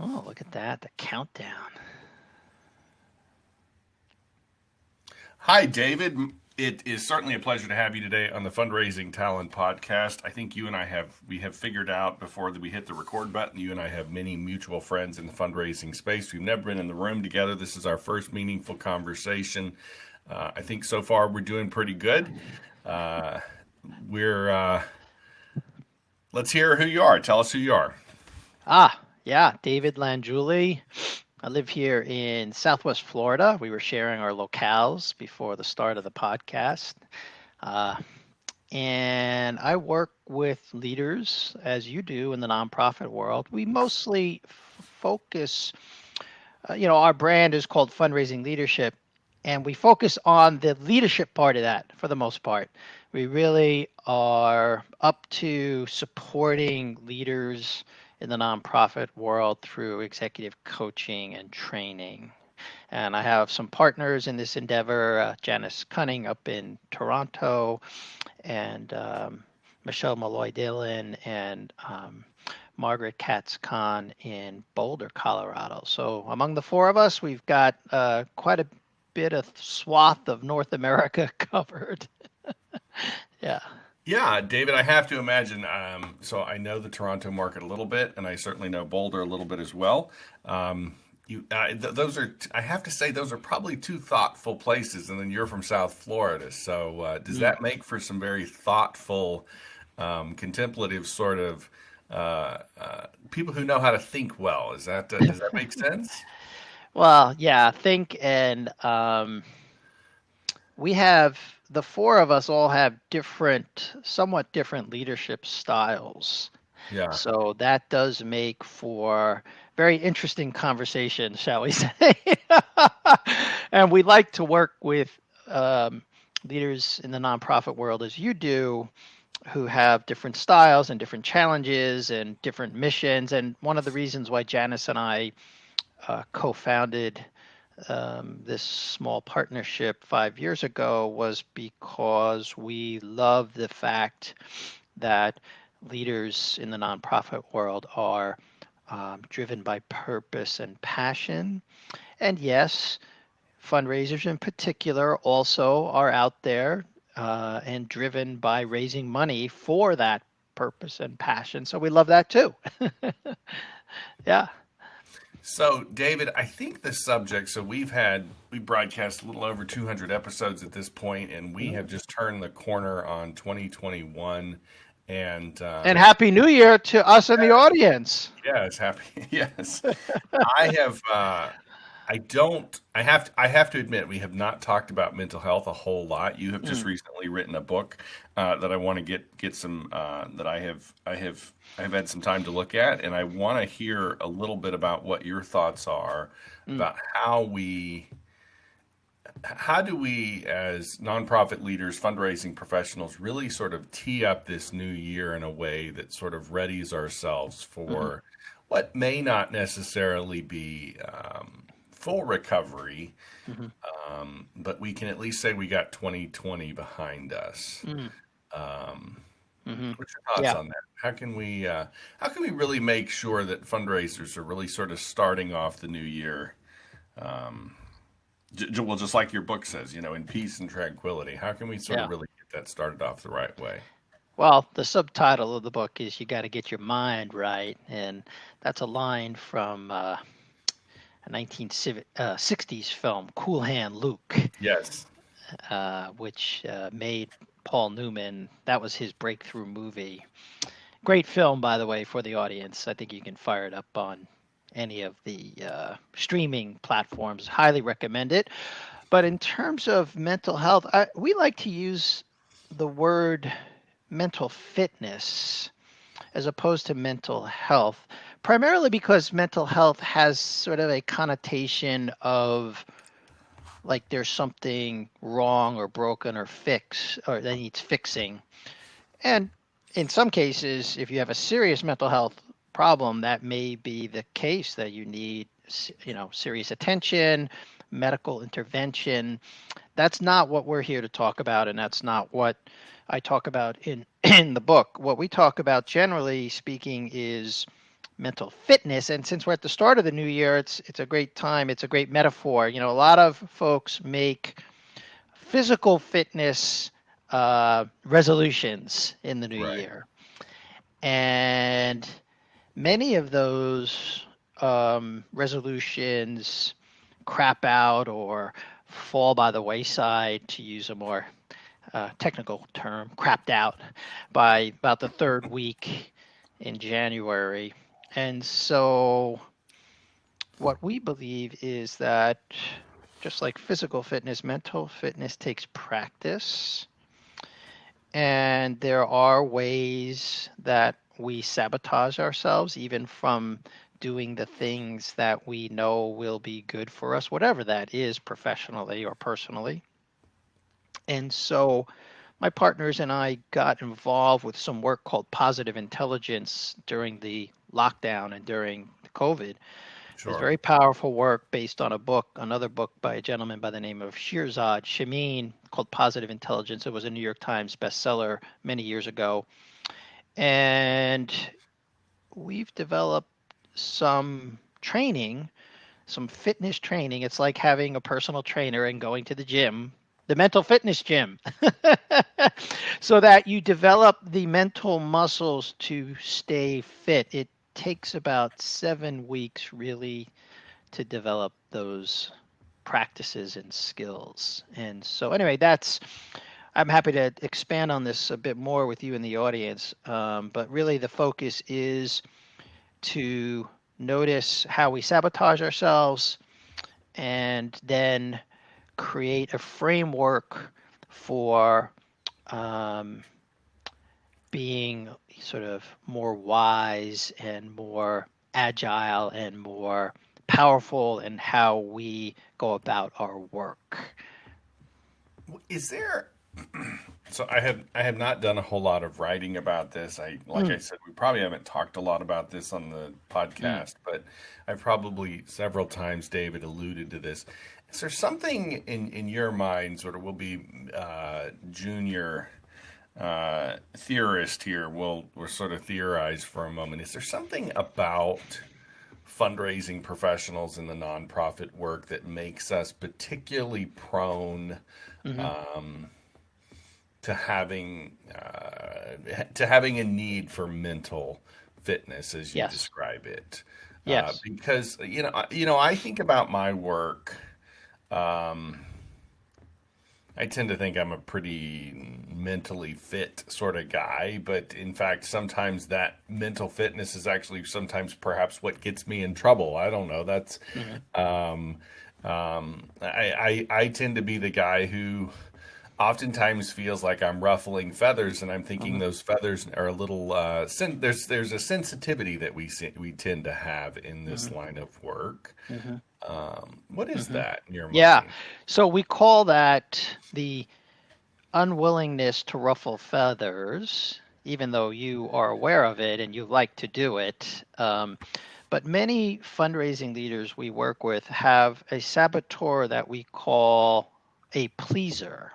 Oh, look at that, the countdown. Hi, David. It is certainly a pleasure to have you today on the Fundraising Talent Podcast. I think you and I have figured out before that we hit the record button. You and I have many mutual friends in the fundraising space. We've never been in the room together. This is our first meaningful conversation. I think so far we're doing pretty good. Uh, we're let's hear who you are. Tell us who you are. Yeah, David Langiulli. I live here in Southwest Florida. We were sharing our locales before the start of the podcast. Uh, and I work with leaders, as you do in the nonprofit world. We mostly focus, our brand is called Fundraising Leadership, and we focus on the leadership part of that for the most part. We really are up to supporting leaders in the nonprofit world through executive coaching and training. And I have some partners in this endeavor, Janice Cunning up in Toronto, and Michelle Malloy Dillon, and Margaret Katz Khan in Boulder, Colorado. So among the four of us, we've got quite a bit of swath of North America covered. Yeah. Yeah, David, I have to imagine. So I know the Toronto market a little bit, and I certainly know Boulder a little bit as well. Those are, I have to say, those are probably two thoughtful places. And then you're from South Florida, so does Mm. that make for some very thoughtful, contemplative sort of people who know how to think well? Does that make sense? Well, yeah, think and we have the four of us all have different, somewhat different leadership styles. Yeah. So that does make for very interesting conversation, shall we say? And we like to work with leaders in the nonprofit world, as you do, who have different styles and different challenges and different missions. And one of the reasons why Janice and I co-founded this small partnership 5 years ago was because we love the fact that leaders in the nonprofit world are driven by purpose and passion. And yes, fundraisers in particular also are out there and driven by raising money for that purpose and passion. So we love that too. Yeah. So, David, I think the subject, so we broadcast a little over 200 episodes at this point, and we have just turned the corner on 2021. And And Happy New Year to us in the yes, audience. yes, happy, yes. I have, I have to admit, we have not talked about mental health a whole lot. You have just Mm. recently written a book that I want to get some that I have had some time to look at, and I want to hear a little bit about what your thoughts are Mm. about how do we as nonprofit leaders, fundraising professionals, really sort of tee up this new year in a way that sort of readies ourselves Mhm. for what may not necessarily be full recovery, Mhm. but we can at least say we got 2020 behind us. Mm. Um, Mhm. what's your thoughts Yeah. on that? How can we really make sure that fundraisers are really sort of starting off the new year? Um, well, just like your book says, in peace and tranquility. How can we sort of Yeah. really get that started off the right way? Well, the subtitle of the book is "You Got to Get Your Mind Right," and that's a line from a 1960s film, Cool Hand Luke, Yes. which made Paul Newman. That was his breakthrough movie. Great film, by the way, for the audience. I think you can fire it up on any of the streaming platforms. Highly recommend it. But in terms of mental health, we like to use the word mental fitness as opposed to mental health, primarily because mental health has sort of a connotation of like there's something wrong or broken or or that needs fixing. And in some cases, if you have a serious mental health problem, that may be the case that you need, serious attention, medical intervention. That's not what we're here to talk about, and that's not what I talk about in in the book. What we talk about, generally speaking, is mental fitness. And since we're at the start of the new year, it's a great time. It's a great metaphor. You know, a lot of folks make physical fitness resolutions in the new Right. year, and many of those resolutions crap out or fall by the wayside, to use a more technical term, crapped out by about the third week in January. And so, what we believe is that just like physical fitness, mental fitness takes practice. And there are ways that we sabotage ourselves, even from doing the things that we know will be good for us, whatever that is, professionally or personally. And so my partners and I got involved with some work called positive intelligence during the lockdown and during COVID. It was Sure. very powerful work based on a book, another book by a gentleman by the name of Shirzad Shamin called Positive Intelligence. It was a New York Times bestseller many years ago. And we've developed some training, some fitness training. It's like having a personal trainer and going to the gym, the mental fitness gym, so that you develop the mental muscles to stay fit. It takes about 7 weeks really to develop those practices and skills. And so, anyway, I'm happy to expand on this a bit more with you in the audience. But really, the focus is to notice how we sabotage ourselves and then create a framework for um, being sort of more wise and more agile and more powerful in how we go about our work. Is there so I have not done a whole lot of writing about this. Like I Mm, said, we probably haven't talked a lot about this on the mm. podcast, but I've probably several times, David, alluded to this. Is there something in your mind, sort of, will be junior theorist here? We'll sort of theorize for a moment. Is there something about fundraising professionals in the nonprofit work that makes us particularly prone Hmm. um, to having a need for mental fitness, as you Yes, describe it? yes. Because I think about my work. Um, I tend to think I'm a pretty mentally fit sort of guy, but in fact, sometimes that mental fitness is actually sometimes perhaps what gets me in trouble. I don't know. Hmm. Um, I tend to be the guy who oftentimes feels like I'm ruffling feathers, and I'm thinking Hmm. those feathers are a little. There's a sensitivity that we tend to have in this Hmm. line of work. Hmm. What is Hmm. that in your Yeah. mind? So we call that the unwillingness to ruffle feathers, even though you are aware of it and you like to do it. But many fundraising leaders we work with have a saboteur that we call a pleaser.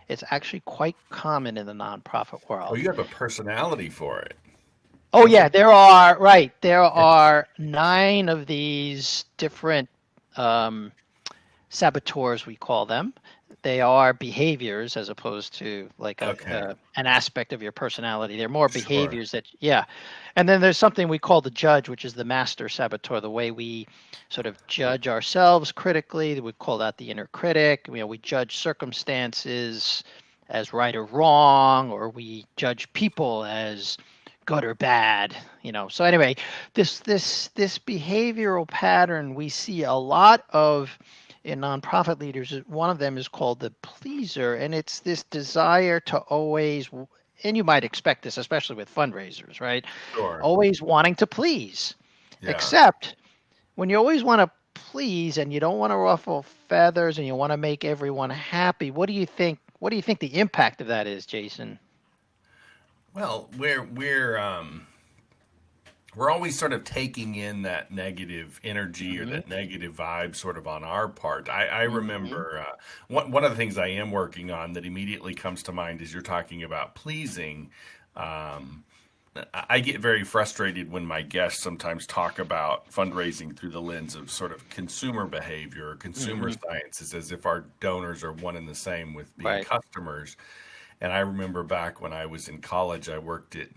It's actually quite common in the nonprofit Oh, world. you have a personality for it. Oh, That's yeah, a there are, right. There are 9 of these different um, saboteurs, we call them. They are behaviors as opposed to like okay. an aspect of your personality. They're more Sure. behaviors that, yeah. And then there's something we call the judge, which is the master saboteur, the way we sort of judge ourselves critically. We call that the inner critic. You know, we judge circumstances as right or wrong, or we judge people as good or bad. You know. So anyway, this behavioral pattern we see a lot of in nonprofit leaders. One of them is called the pleaser, and it's this desire to always, and you might expect this, especially with fundraisers, right? Sure. Always wanting to please. Yeah. Except when you always want to please and you don't want to ruffle feathers and you want to make everyone happy, what do you think? What do you think the impact of that is, Jason? Well, we're always sort of taking in that negative energy or Hmm. that negative vibe sort of on our part. I Hmm. remember one of the things I am working on that immediately comes to mind is you're talking about pleasing. Um, I get very frustrated when my guests sometimes talk about fundraising through the lens of sort of consumer behavior or consumer Hmm. sciences, as if our donors are one and the same with being Right. customers. And I remember back when I was in college, I worked at,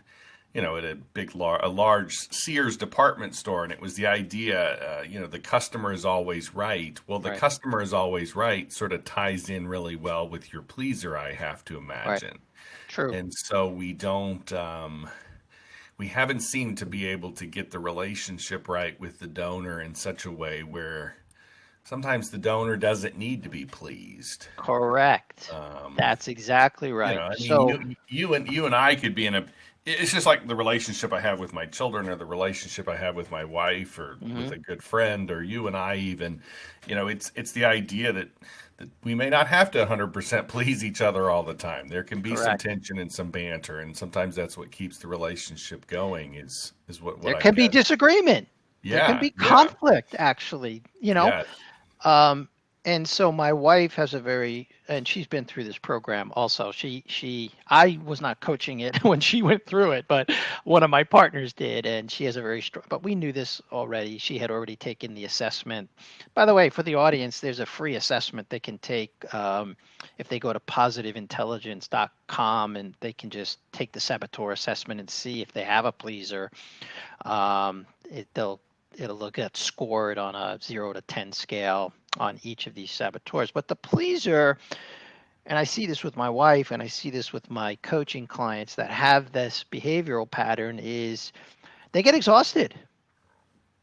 at a large Sears department store, and it was the idea, the customer is always right. Well, the Right. customer is always right sort of ties in really well with your pleaser, I have to Right. imagine. True. And so we haven't seemed to be able to get the relationship right with the donor in such a way where sometimes the donor doesn't need to be pleased. Correct. That's exactly right. I mean, So, you and I could be in a. It's just like the relationship I have with my children, or the relationship I have with my wife, or with mhm, a good friend, or you and I even. It's the idea that we may not have to 100% please each other all the time. There can be some correct. tension and some banter, and sometimes that's what keeps the relationship going. Is what There I've can be got. disagreement. There can Yeah, be yeah, conflict, actually. yeah. Um, and so my wife has and she's been through this program also. I was not coaching it when she went through it, but one of my partners did, and she has a very strong, but we knew this already. She had already taken the assessment. By the way, for the audience, there's a free assessment they can take if they go to positiveintelligence.com, and they can just take the saboteur assessment and see if they have a pleaser. It'll look at scored on a 0 to 10 scale on each of these saboteurs. But the pleaser, and I see this with my wife, and I see this with my coaching clients that have this behavioral pattern, is they get exhausted.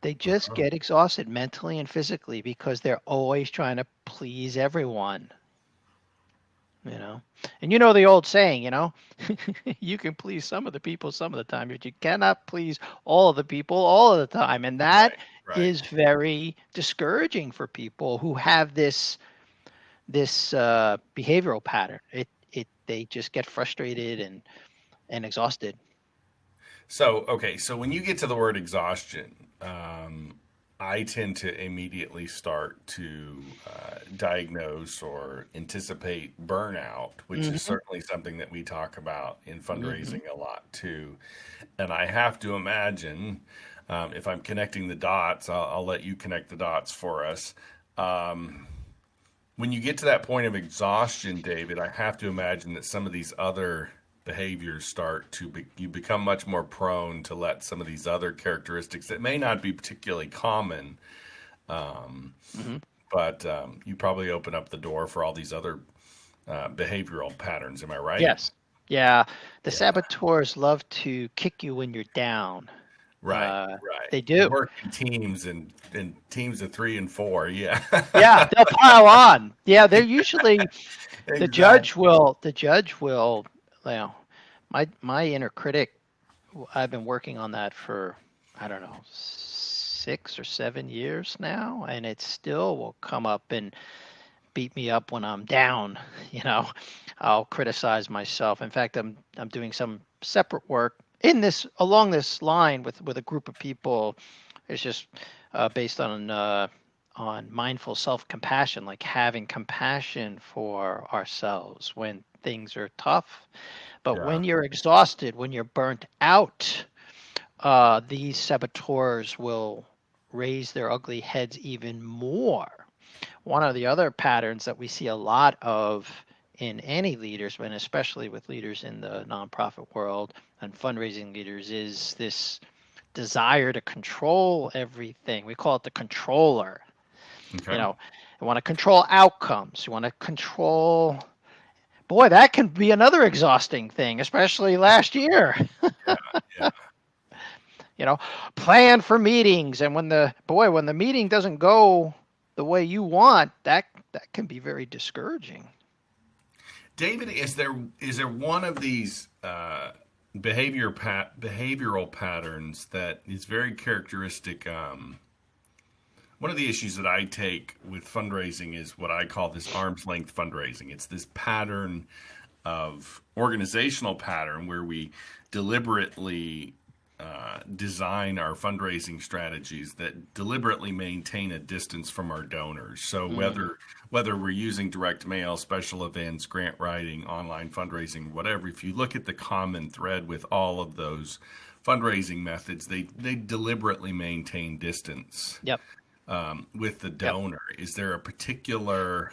They just Uh-huh. get exhausted mentally and physically because they're always trying to please everyone. you know and the old saying, you can please some of the people some of the time, but you cannot please all of the people all of the time, and that Right, right. is very discouraging for people who have this behavioral pattern. They just get frustrated and exhausted. So when you get to the word exhaustion, I tend to immediately start to diagnose or anticipate burnout, which is Hmm. certainly something that we talk about in Hmm. fundraising a lot too. And I have to imagine, if I'm connecting the dots, I'll let you connect the dots for us. Um, when you get to that point of exhaustion, David, I have to imagine that some of these other behaviors you become much more prone to let some of these other characteristics that may not be particularly common, um, Hmm. but you probably open up the door for all these other behavioral patterns. Am I right? Yes. Yeah. The Yeah. saboteurs love to kick you when you're down. Right. uh, Right. they And do. work in teams and teams of 3 and 4. Yeah. Yeah, they'll pile on. Yeah, they're usually Exactly. the judge will, well, my inner critic, I've been working on that for, I don't know, 6 or 7 years now, and it still will come up and beat me up when I'm down. You know, I'll criticize myself. In fact, I'm doing some separate work in this along this line with a group of people. It's just based on mindful self-compassion, like having compassion for ourselves when things are tough. But Yeah. when you're exhausted, when you're burnt out, these saboteurs will raise their ugly heads even more. One of the other patterns that we see a lot of in any leaders, but especially with leaders in the nonprofit world and fundraising leaders, is this desire to control everything. We call it the controller. You Okay. know, you want to control outcomes. You want to control. Boy, that can be another exhausting thing, especially last year. Yeah. Yeah. you know, Plan for meetings, and when the meeting doesn't go the way you want, that can be very discouraging. David, is there one of these behavioral patterns that is very characteristic? One of the issues that I take with fundraising is what I call this arm's length fundraising. It's this pattern of organizational pattern where we deliberately design our fundraising strategies that deliberately maintain a distance from our donors. So Mm, whether we're using direct mail, special events, grant writing, online fundraising, whatever, if you look at the common thread with all of those fundraising methods, they deliberately maintain distance yep. with the Yep. donor. Is there a particular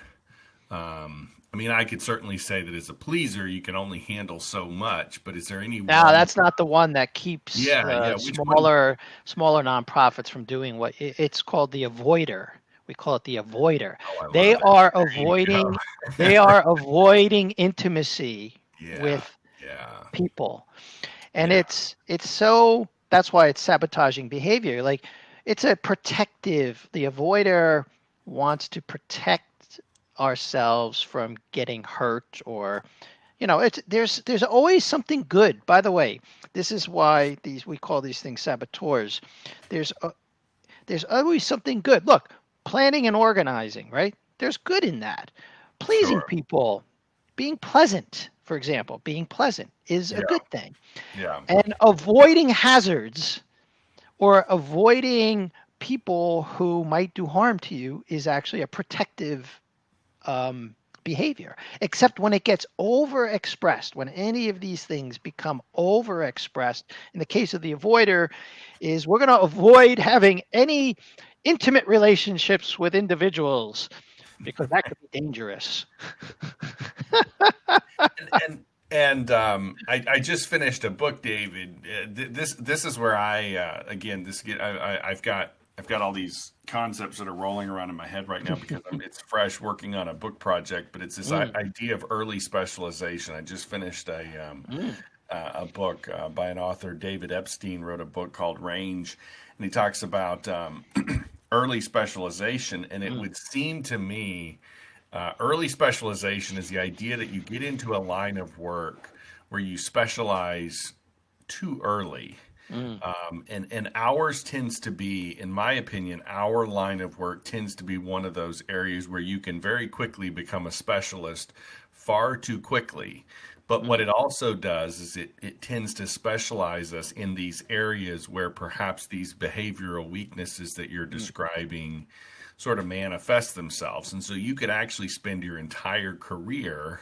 I mean, I could certainly say that as a pleaser, you can only handle so much, but is there any Now, one? that's not the one that keeps Yeah, yeah. Which one? smaller nonprofits from doing what it's called the avoider. We call it the avoider. Oh, I They love it. are There you go. avoiding they are avoiding intimacy Yeah, with yeah, people. And yeah, it's so that's why it's sabotaging behavior. Like it's a protective. The avoider wants to protect ourselves from getting hurt or it's there's always something good. By the way, this is why these we call these things saboteurs. There's there's always something good. Look, planning and organizing, right? There's good in that. Pleasing sure. people, being pleasant, for example, being pleasant is a Yeah, good thing. yeah, And avoiding hazards or avoiding people who might do harm to you is actually a protective um, behavior, except when it gets overexpressed, when any of these things become overexpressed. In the case of the avoider, is we're going to avoid having any intimate relationships with individuals because that could be dangerous. and I just finished a book, David. This is where again I've got all these concepts that are rolling around in my head right now because it's fresh working on a book project. But it's this Mm, idea of early specialization. I just finished mm, a book by an author, David Epstein, wrote a book called Range, and he talks about early specialization. And it mm, would seem to me early specialization is the idea that you get into a line of work where you specialize too early. mm, And ours tends to be, in my opinion, our line of work tends to be one of those areas where you can very quickly become a specialist far too quickly. But what mm, it also does is it tends to specialize us in these areas where perhaps these behavioral weaknesses that you're mm, describing sort of manifest themselves. And so you could actually spend your entire career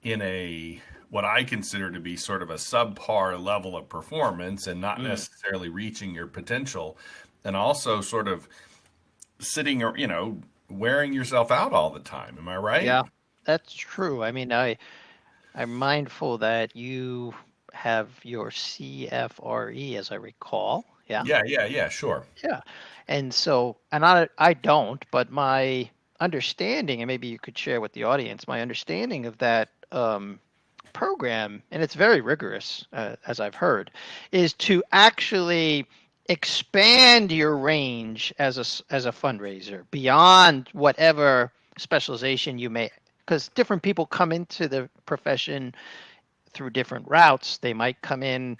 in a what I consider to be sort of a subpar level of performance and not mm. necessarily reaching your potential, and also sort of sitting or wearing yourself out all the time. Am I right? Yeah, that's true. I mean, I'm mindful that you have your CFRE, as I recall. Yeah. Yeah, yeah, yeah, sure. Yeah. And so, and I don't, but my understanding, and maybe you could share with the audience, my understanding of that program, and it's very rigorous, as I've heard, is to actually expand your range as a fundraiser beyond whatever specialization you may, because different people come into the profession through different routes. They might come in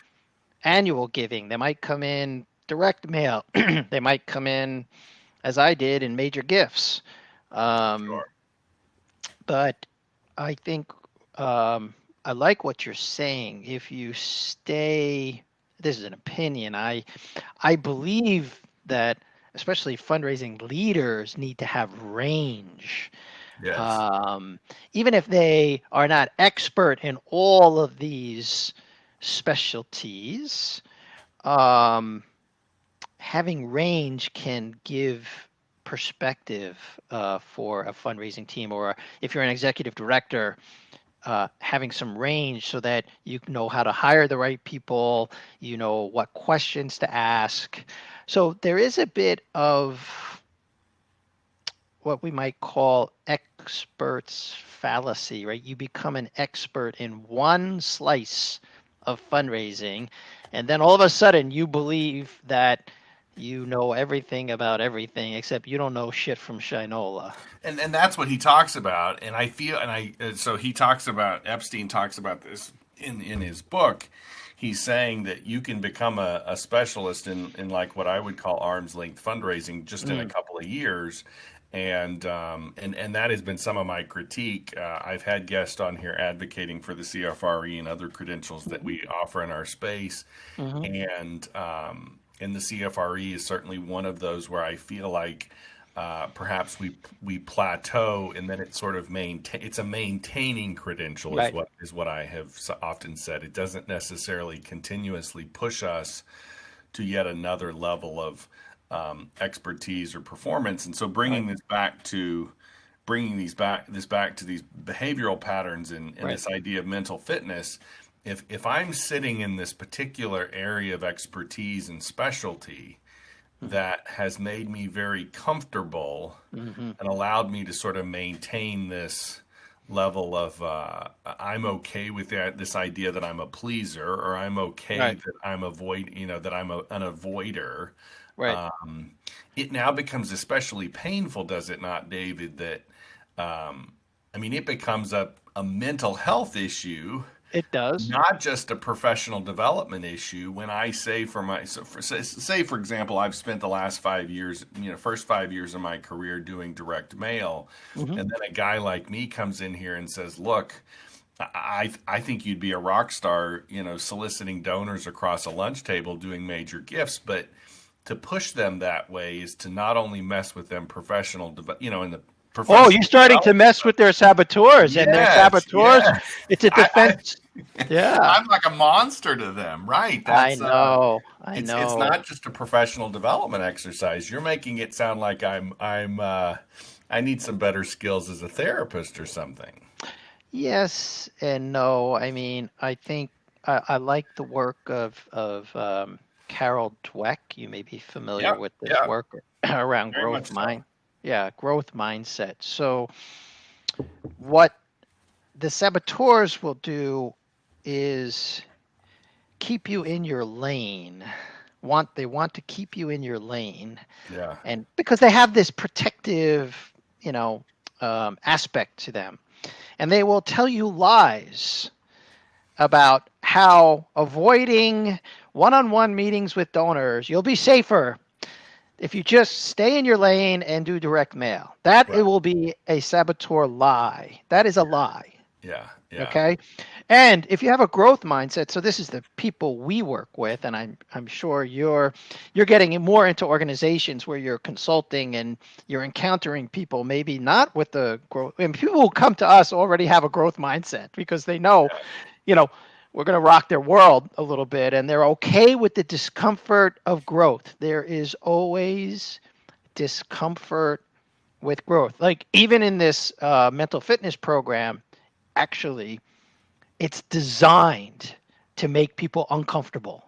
annual giving. They might come in direct mail. They might come in, as I did, in major gifts. Um, Sure. but I think I like what you're saying. If you stay, this is an opinion. I believe that especially fundraising leaders need to have range. Yes. Um, Even if they are not expert in all of these specialties, um, having range can give perspective for a fundraising team, or if you're an executive director, having some range so that you know how to hire the right people, you know what questions to ask. So there is a bit of what we might call experts fallacy, right? You become an expert in one slice of fundraising, and then all of a sudden you believe that you know everything about everything, except you don't know shit from Shinola. And that's what he talks about. And I feel and I so he talks about Epstein talks about this in his book. He's saying that you can become a specialist in like what I would call arm's length fundraising just in a Mm, couple of years. And that has been some of my critique. I've had guests on here advocating for the CFRE and other credentials that we offer in our space, Hmm. and the CFRE is certainly one of those where I feel like perhaps we plateau, and then it sort of it's a maintaining credential Right. is what I have often said. It doesn't necessarily continuously push us to yet another level of expertise or performance. And so Right. bringing this back to these behavioral patterns and Right. this idea of mental fitness. If I'm sitting in this particular area of expertise and specialty that has made me very comfortable Mm-hmm. and allowed me to sort of maintain this level of I'm okay with this idea that I'm a pleaser, or I'm okay Right. that that I'm an avoider. Right. It now becomes especially painful, does it not, David? That I mean, it becomes a mental health issue, It does. not just a professional development issue. When I say say for example, I've spent the last 5 years, first 5 years of my career doing direct mail, Hmm. and then a guy like me comes in here and says, "Look, I think you'd be a rock star, soliciting donors across a lunch table doing major gifts, but to push them that way is to not only mess with them in the Oh, professional you're starting to development." mess with their saboteurs, and their Yes, saboteurs, yes. it's a I, defense. Yeah, I'm like a monster to them, right? I That's know. I it's know. not just a professional development exercise. You're making it sound like I need some better skills as a therapist or something. Yes and no. I mean, I think I like the work of Carol Dweck. You may be familiar Yep, with this yeah, work around very much so. yeah, growth mindset. So what the saboteurs will do is keep you in your lane. They want to keep you in your lane, Yeah, and because they have this protective, aspect to them, and they will tell you lies about how avoiding one-on-one meetings with donors, you'll be safer if you just stay in your lane and do direct mail. That it right. will be a saboteur lie. That is a lie. Yeah, yeah, Okay. And if you have a growth mindset, so this is the people we work with, and I'm sure you're getting more into organizations where you're consulting and you're encountering people maybe not with the growth, and people who come to us already have a growth mindset because they know, yeah, you know, we're going to rock their world a little bit, and they're okay with the discomfort of growth. There is always discomfort with growth. Like even in this mental fitness program, actually, it's designed to make people uncomfortable.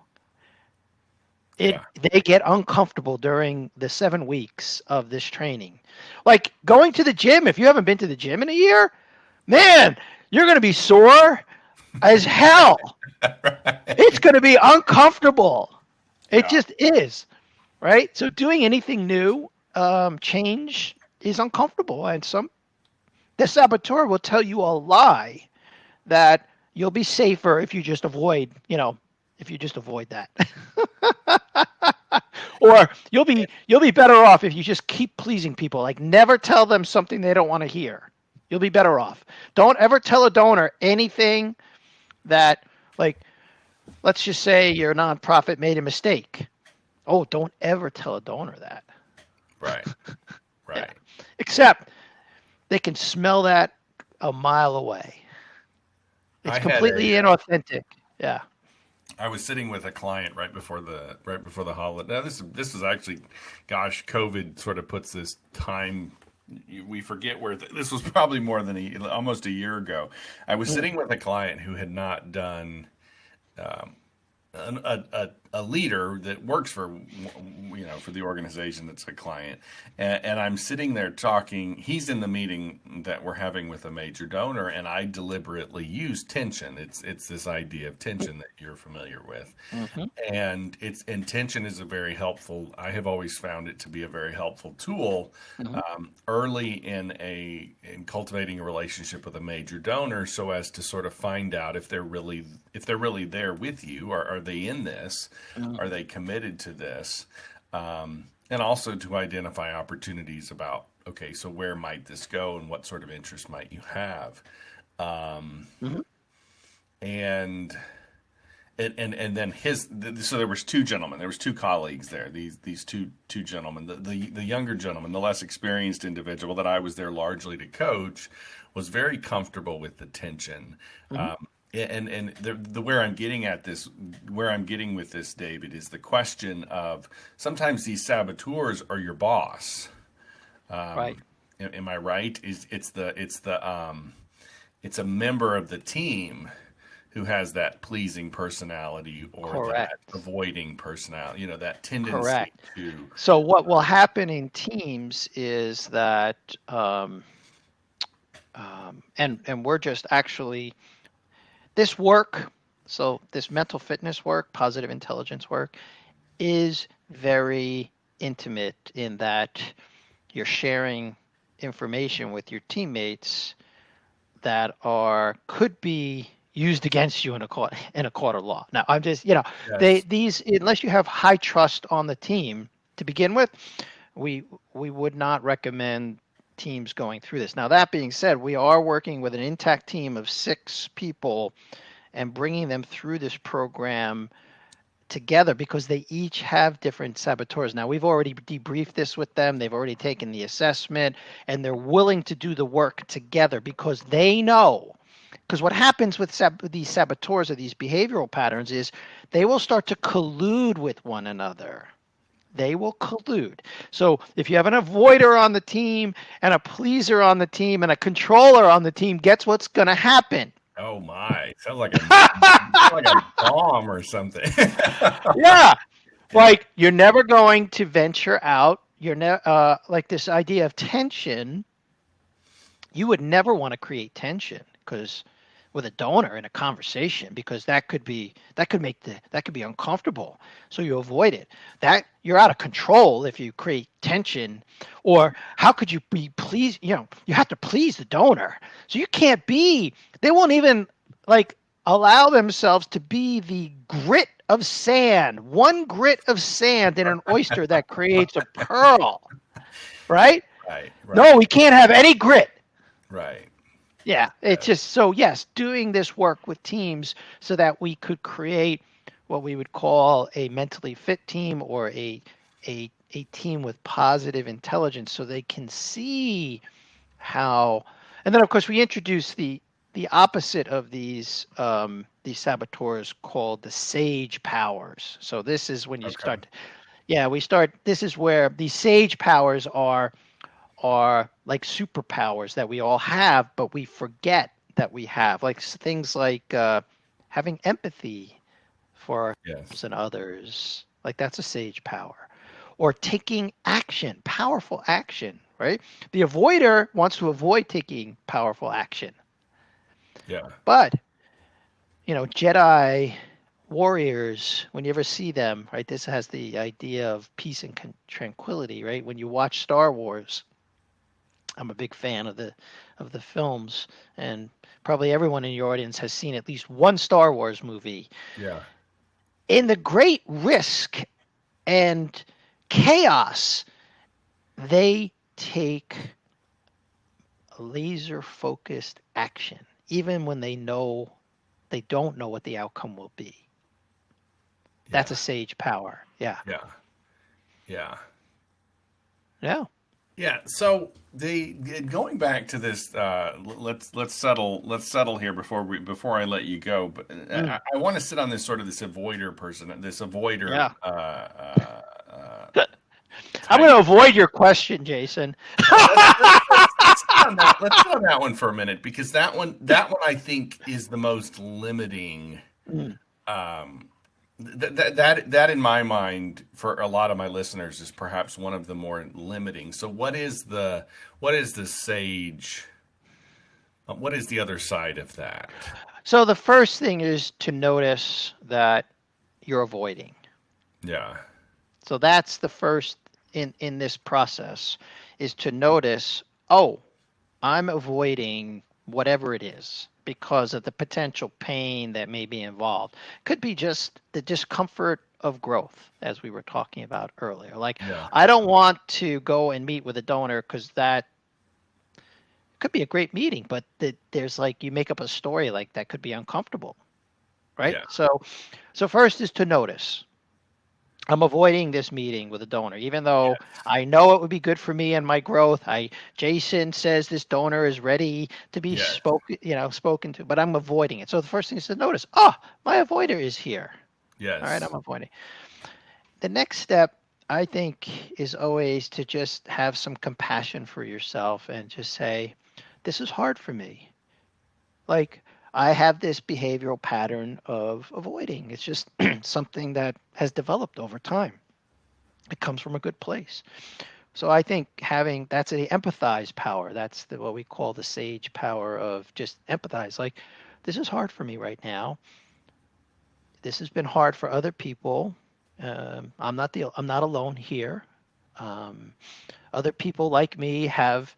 yeah. They get uncomfortable during the 7 weeks of this training. Like going to the gym, if you haven't been to the gym in a year, man, you're going to be sore as hell. It's Right. going to be uncomfortable. It Yeah, just is, right? So doing anything new, change is uncomfortable, and the saboteur will tell you a lie that you'll be safer if you just avoid, if you just avoid that. Or you'll be better off if you just keep pleasing people. Like never tell them something they don't want to hear. You'll be better off. Don't ever tell a donor anything that, like, let's just say your nonprofit made a mistake. Oh, don't ever tell a donor that. right, Yeah. right. Except they can smell that a mile away. It's I had completely a inauthentic. Yeah. I was sitting with a client right before the holiday. Now this is actually, gosh, COVID sort of puts this time. We forget where this was probably more than almost a year ago. I was Mm. sitting with a client who had not done a leader that works for the organization that's a client, and I'm sitting there talking. He's in the meeting that we're having with a major donor, and I deliberately use tension. It's this idea of tension that you're familiar with, Hmm. and tension is a very helpful. I have always found it to be a very helpful tool Hmm. early in cultivating a relationship with a major donor, so as to sort of find out if they're really there with you. Are they in this? Hmm. Are they committed to this? And also to identify opportunities okay, so where might this go, and what sort of interest might you have? Um, Mm-hmm. and and then so there was two gentlemen, there was two colleagues there, these two gentlemen, the younger gentleman, the less experienced individual that I was there largely to coach, was very comfortable with the tension. Mm-hmm. And the where I'm getting with this, David, is the question of sometimes these saboteurs are your boss. Right. Am I right? It's a member of the team who has that pleasing personality or that Correct. avoiding personality, that tendency Correct. to. So what will happen in teams is that, and we're just actually this work. So this mental fitness work, positive intelligence work, is very intimate in that you're sharing information with your teammates that could be used against you in a court of law. Now, I'm just, Yes. these unless you have high trust on the team to begin with, we we would not recommend teams going through this. Now, that being said, we are working with an intact team of 6 people and bringing them through this program together because they each have different saboteurs. Now, we've already debriefed this with them. They've already taken the assessment and they're willing to do the work together because they know. Because what happens with these saboteurs or these behavioral patterns is they will start to collude with one another. They will collude. So if you have an avoider on the team and a pleaser on the team and a controller on the team, guess what's going to happen? Oh my! Sounds like a bomb or something. Yeah. Yeah. Like you're never going to venture out. Like this idea of tension. You would never want to create tension because with a donor in a conversation because that could be uncomfortable. So you avoid it. That you're out of control if you create tension. Or how could you be pleased? You have to please the donor. So you can't be. They won't even like allow themselves to be the grit of sand. One grit of sand in an oyster that creates a pearl. Right? Right. No, Right. we can't have any grit. Right. Yeah, it's just so yes, doing this work with teams so that we could create what we would call a mentally fit team or a team with positive intelligence so they can see how and then of course we introduce the opposite of these saboteurs called the sage powers. So this is when you Okay. start we start this is where these sage powers are like superpowers that we all have, but we forget that we have. Like things like having empathy for ourselves Yes. and others. Like that's a sage power. Or taking action, powerful action, right? The avoider wants to avoid taking powerful action. Yeah. But, Jedi warriors, when you ever see them, right, this has the idea of peace and tranquility, right? When you watch Star Wars, I'm a big fan of the films, and probably everyone in your audience has seen at least one Star Wars movie. Yeah. In the great risk and chaos, they take laser focused action, even when they don't know what the outcome will be. That's Yeah. a sage power. Yeah. Yeah. Yeah. Yeah. Yeah. So the going back to this, let's settle here before I let you go. But Mm, I want to sit on this avoider yeah. I'm type. going to avoid your question, Jason. Let's sit on that. Let's sit on that one for a minute because that one I think is the most limiting. Mm. Um, that in my mind for a lot of my listeners is perhaps one of the more limiting. So what is the sage? What is the other side of that? So the first thing is to notice that you're avoiding. Yeah. So that's the first in this process is to notice, oh, I'm avoiding whatever it is. because of the potential pain that may be involved. Could be just the discomfort of growth, as we were talking about earlier. Like, Yeah. I don't want to go and meet with a donor because that could be a great meeting, but there's like, you make up a story like that could be uncomfortable, right? Yeah. So first is to notice. I'm avoiding this meeting with a donor, even though Yes. I know it would be good for me and my growth. Jason says this donor is ready to be Yes. spoken to, but I'm avoiding it. So the first thing is to notice, oh, my avoider is here. All right, Yes. I'm avoiding. The next step, I think, is always to just have some compassion for yourself and just say, this is hard for me. Like, I have this behavioral pattern of avoiding. It's just something that has developed over time. It comes from a good place. So I think having that's the empathize power. That's what we call the sage power of just empathize. Like, this is hard for me right now. This has been hard for other people. I'm not alone here. Um, Other people like me have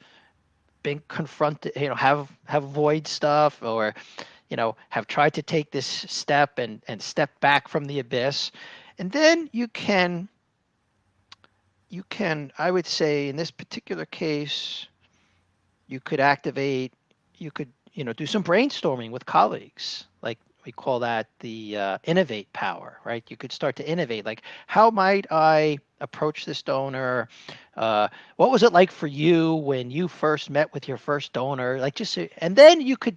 been confronted, have avoid stuff, or have tried to take this step and step back from the abyss. And then you can, I would say, in this particular case, you could activate, you could, do some brainstorming with colleagues. Like, we call that the innovate power, right? You could start to innovate. Like, how might I approach this donor? What was it like for you when you first met with your first donor? Like, and then you could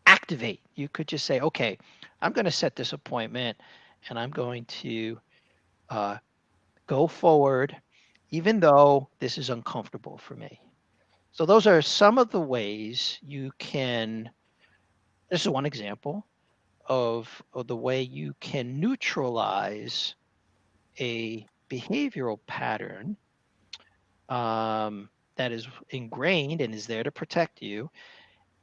activate. You could just say, okay, I'm going to set this appointment and I'm going to uh, go forward, even though this is uncomfortable for me. So those are some of the ways you can. This is one example of the way you can neutralize a behavioral pattern that is ingrained and is there to protect you,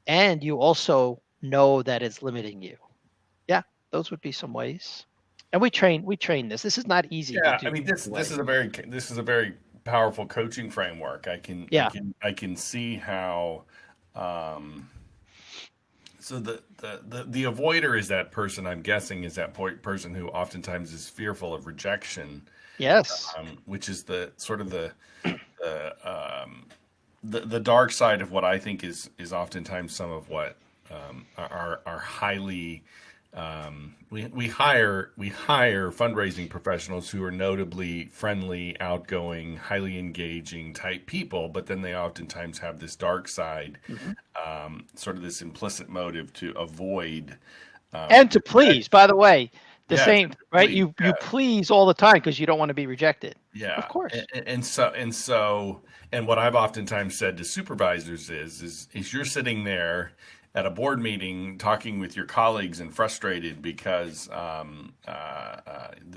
and you also know that it's limiting you. Yeah, those would be some ways. And we train this. This is not easy to Yeah, I do, mean by this the this way. is a very powerful coaching framework. Yeah. I can see how um so the avoider is that person, I'm guessing, is that person who oftentimes is fearful of rejection, Yes. which is the sort of the the dark side of what I think is oftentimes some of what are highly we hire fundraising professionals who are notably friendly, outgoing, highly engaging type people, but then they oftentimes have this dark side, Mhm. sort of this implicit motive to avoid And to please, rejection. by the way, the Yes, same, right? please. You please all the time because you don't want to be rejected. Of Yeah, course. and what I've oftentimes said to supervisors is you're sitting there at a board meeting talking with your colleagues and frustrated because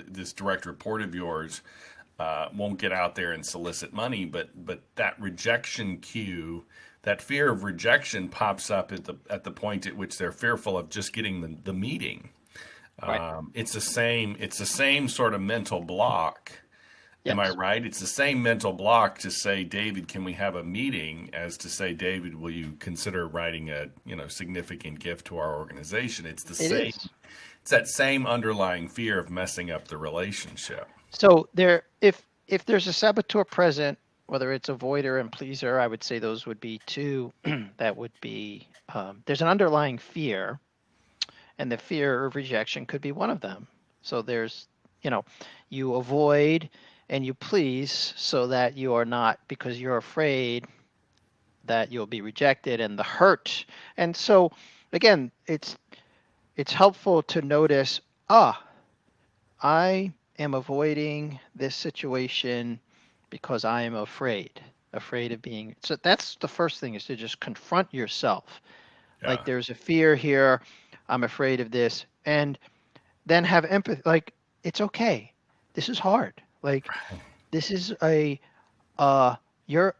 this direct report of yours won't get out there and solicit money, but that rejection cue, that fear of rejection pops up at the point at which they're fearful of just getting the meeting. Right. It's the same sort of mental block. Am I Yes. right? It's the same mental block to say, David, can we have a meeting, as to say, David, will you consider writing a significant gift to our organization? It's the It same. is. It's that same underlying fear of messing up the relationship. So if there's a saboteur present, whether it's avoider and pleaser, I would say those would be two. That would be there's an underlying fear, and the fear of rejection could be one of them. So there's you know you avoid and you please so that you are not, because you're afraid that you'll be rejected and the hurt. And so again, it's helpful to notice, I am avoiding this situation because I am afraid of being. So that's the first thing, is to just confront yourself. Like, Yeah. there's a fear here. I'm afraid of this. And then have empathy. Like, it's okay. This is hard. Like, this is uh, you're,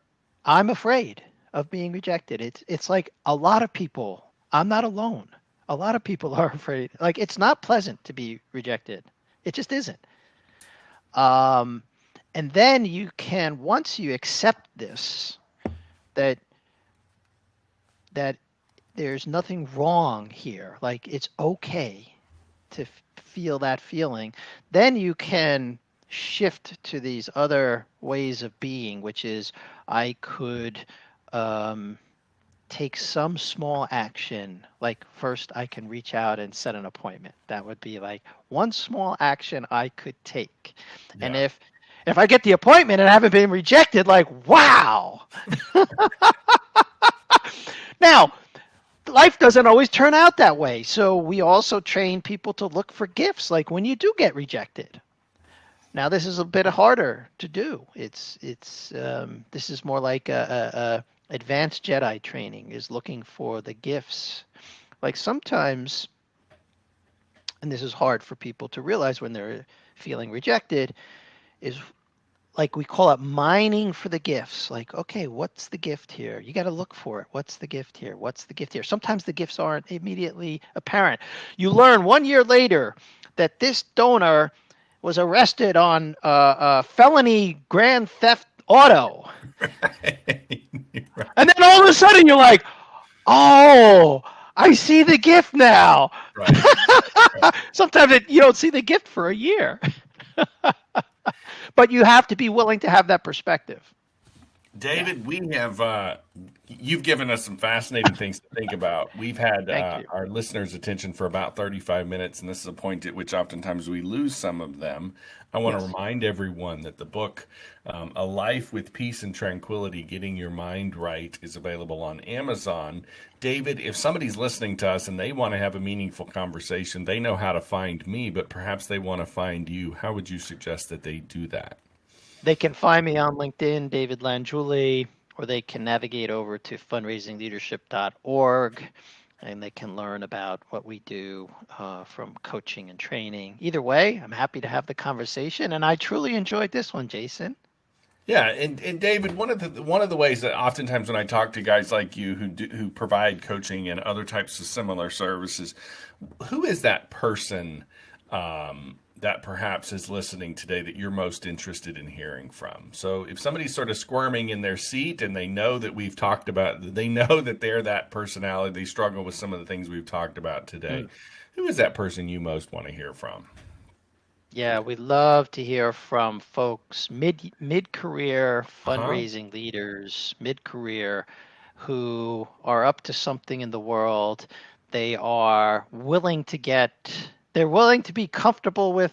I'm afraid of being rejected. It's like a lot of people, I'm not alone. A lot of people are afraid. Like, it's not pleasant to be rejected. It just isn't. Um, and then you can, once you accept this, that that there's nothing wrong here. Like it's okay to feel that feeling. Then you can shift to these other ways of being, which is I could um, take some small action. Like first, I can reach out and set an appointment. That would be like one small action I could take. And Yeah. if I get the appointment and I haven't been rejected, like wow. Now, life doesn't always turn out that way. So we also train people to look for gifts, like when you do get rejected. Now this is a bit harder to do. It's this is more like a advanced Jedi training is looking for the gifts. Like sometimes, and this is hard for people to realize when they're feeling rejected, is like we call it mining for the gifts. Like, okay, what's the gift here? You got to look for it. What's the gift here? What's the gift here? Sometimes the gifts aren't immediately apparent. You learn 1 year later that this donor was arrested on felony grand theft auto. And then all of a sudden you're like, oh, I see the gift now. Right. Sometimes you don't see the gift for a year. But you have to be willing to have that perspective. Yeah. David, we have you've given us some fascinating things to think about. We've had Thank you. our listeners' attention for about 35 minutes, and this is a point at which oftentimes we lose some of them. I want to Yes. remind everyone that the book, A Life with Peace and Tranquility, Getting Your Mind Right, is available on Amazon. David, if somebody's listening to us and they want to have a meaningful conversation, they know how to find me, but perhaps they want to find you. How would you suggest that they do that? They can find me on LinkedIn, David Langiulli, or they can navigate over to fundraisingleadership.org and they can learn about what we do from coaching and training. Either way, I'm happy to have the conversation, and I truly enjoyed this one, Jason. Yeah, and David, one of the ways that oftentimes when I talk to guys like you who provide coaching and other types of similar services, who is that person that perhaps is listening today that you're most interested in hearing from? So if somebody's sort of squirming in their seat and they know that we've talked about, they know that they're that personality, they struggle with some of the things we've talked about today. Mm. Who is that person you most want to hear from? Yeah, we love to hear from folks mid career Uh huh. fundraising leaders, mid career who are up to something in the world. They are willing to they're willing to be comfortable with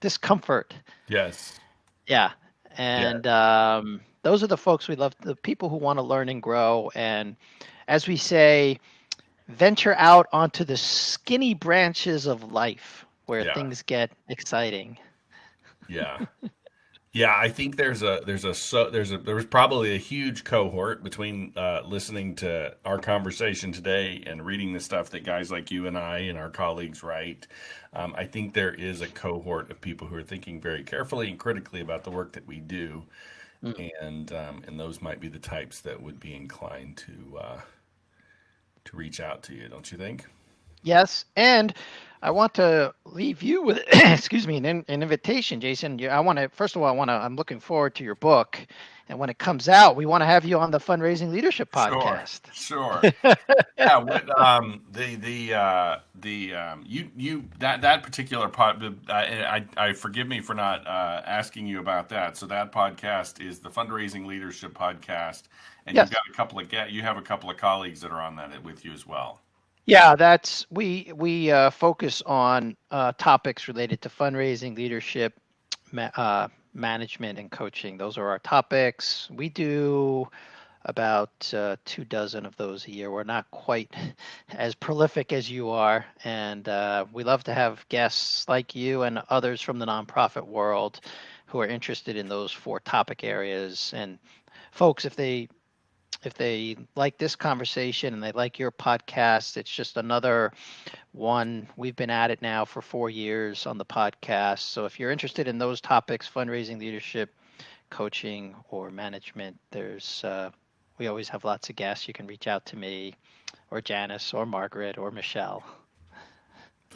discomfort. Yes. Yeah. Yeah. And those are the folks we love, the people who want to learn and grow. And as we say, venture out onto the skinny branches of life where Yeah. things get exciting. Yeah. Yeah, I think there was probably a huge cohort between listening to our conversation today and reading the stuff that guys like you and I and our colleagues write. I think there is a cohort of people who are thinking very carefully and critically about the work that we do, Mm. and those might be the types that would be inclined to reach out to you, don't you think? Yes, and I want to leave you with, excuse me, an invitation, Jason. I want to, first of all, I'm looking forward to your book. And when it comes out, we want to have you on the Fundraising Leadership Sure, Podcast. sure. Yeah, what you that particular pod, I forgive me for not asking you about that. So that podcast is the Fundraising Leadership Podcast, and you've Yes. got you have a couple of colleagues that are on that with you as well. Yeah, that's we focus on topics related to fundraising, leadership, management, and coaching. Those are our topics. We do about 2 dozen of those a year. We're not quite as prolific as you are, and we love to have guests like you and others from the nonprofit world who are interested in those 4 topic areas. And folks, if they like this conversation and they like your podcast, it's just another one. We've been at it now for 4 years on the podcast. So if you're interested in those topics, fundraising, leadership, coaching, or management, we always have lots of guests. You can reach out to me or Janice or Margaret or Michelle.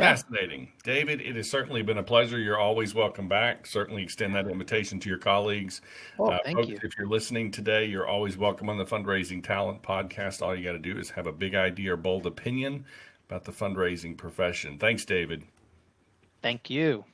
Yeah. Fascinating. David, it has certainly been a pleasure. You're always welcome back. Certainly extend that invitation to your colleagues. Oh, thank Folks, you. if you're listening today, you're always welcome on the Fundraising Talent Podcast. All you got to do is have a big idea or bold opinion about the fundraising profession. Thanks, David. Thank you.